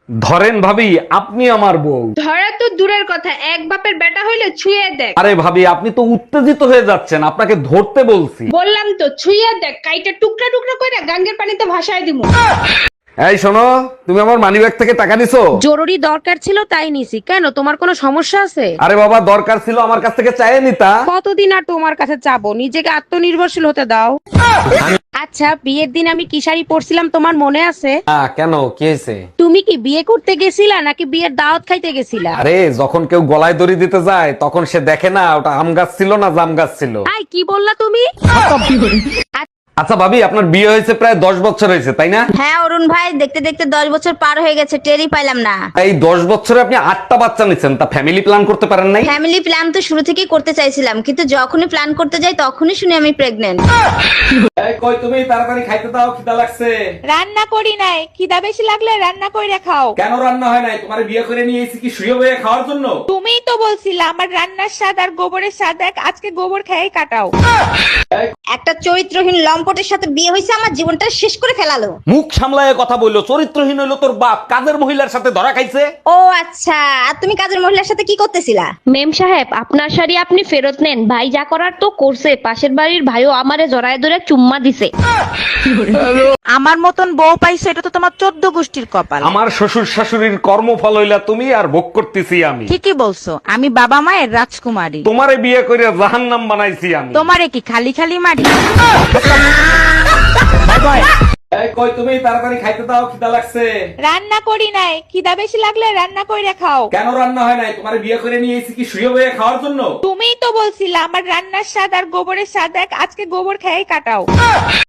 ধরেন ভাবি, আপনি আমার বউ। ধরা তো দূরের কথা, এক বাপের বেটা হইলে ছুঁয়ে দেখ। আরে ভাবি, আপনি তো উত্তেজিত হয়ে যাচ্ছেন, আপনাকে ধরতে বলছি। বললাম তো ছুঁয়ে দেখ, কাইটা টুকরা টুকরা করে গাঙ্গের পানিতে ভাসায় দিমু। এই শোনো, তুমি আমার মানিব্যাগ থেকে টাকা নিছো? জরুরি দরকার ছিল তাই নিছি। কেন, তোমার কোনো সমস্যা আছে? আরে বাবা, দরকার ছিল আমার কাছ থেকে চাইয়ে নিতা। কতদিন আর তোমার কাছে চাবো? নিজেকে আত্মনির্ভরশীল হতে দাও। আচ্ছা, বিয়ের দিন আমি কি শাড়ি পরছিলাম তোমার মনে আছে? কেন, কি হয়েছে? তুমি কি বিয়ে করতে গেছিলা নাকি বিয়ের দাওয়াত খাইতে গেছিলা? আরে যখন কেউ গলায় দড়ি দিতে যায় তখন সে দেখে না ওটা আম গাছ ছিল না জাম গাছ ছিল। আই কি বললা তুমি? আচ্ছা ভাবি, আপনার বিয়ে হয়েছে প্রায় 10 বছর হয়েছে, তাই না? হ্যাঁ অরুণ ভাই, দেখতে দেখতে 10 বছর পার হয়ে গেছে, টেরই পাইলাম না। এই 10 বছরে আপনি 8টা বাচ্চা নিচ্ছেন, তা ফ্যামিলি প্ল্যান করতে পারেন নাই? ফ্যামিলি প্ল্যান তো শুরু থেকেই করতে চাইছিলাম, কিন্তু যখনই প্ল্যান করতে যাই তখনই শুনি আমি প্রেগনেন্ট। এই কই তুমি, তাড়াতাড়ি খাইতে দাও, খিদা লাগছে। রান্না করি নাই, খিদা বেশি লাগলে রান্না কইরা খাও। কেন রান্না হয় নাই? তোমার বিয়ে করে নিয়ে এসেছি কি শুয়ে বয়ে খাওয়ার জন্য? তুমিই তো বলছিলা আমার রান্নার স্বাদ আর গোবরের স্বাদ এক, আজকে গোবর খেয়েই কাটাও। একটা চরিত্রহীন লম্পটের সাথে বিয়ে হয়েছে, আমার জীবনটা শেষ করে ফেলালো। মুখ সামলায় কথা বললো, চরিত্রহীন হইলো তোর বাপ, কাজের মহিলার সাথে ধরা খাইছে। ও আচ্ছা, আর তুমি কাজের মহিলার সাথে কি করতেছিলা? মেম সাহেব, আপনার শাড়ি আপনি ফেরত নেন। ভাই যা করার তো করছে, পাশের বাড়ির ভাইও আমারে জড়ায় ধরে চুম্মা দিছে। আমার মতন বউ পাইছো, এটা তো তোমার 14 গোষ্ঠীর কপাল। আমার শ্বশুর শাশুড়ির কর্মফল হইলা তুমি, আর ভোগ করতেছি আমি। ঠিকই বলছো, আমি বাবা মায়ের রাজকুমারী। তোমারে বিয়ে করে জাহান্নাম বানাইছি আমি। তোমারে কি খালি খালি মারি? এই কই তুমি, তাড়াতাড়ি খাইতে দাও, খিদা লাগছে। রান্না করি নাই, খিদা বেশি লাগলে রান্না কইরা খাও। কেন রান্না হয় নাই? তোমার বিয়ে করে নিয়ে এসেছি কি শুয়ে বয়ে খাওয়ার জন্য? তুমিই তো বলছিলা আমার রান্নার স্বাদ আর গোবরের স্বাদ এক, আজকে গোবর খেয়েই কাটাও।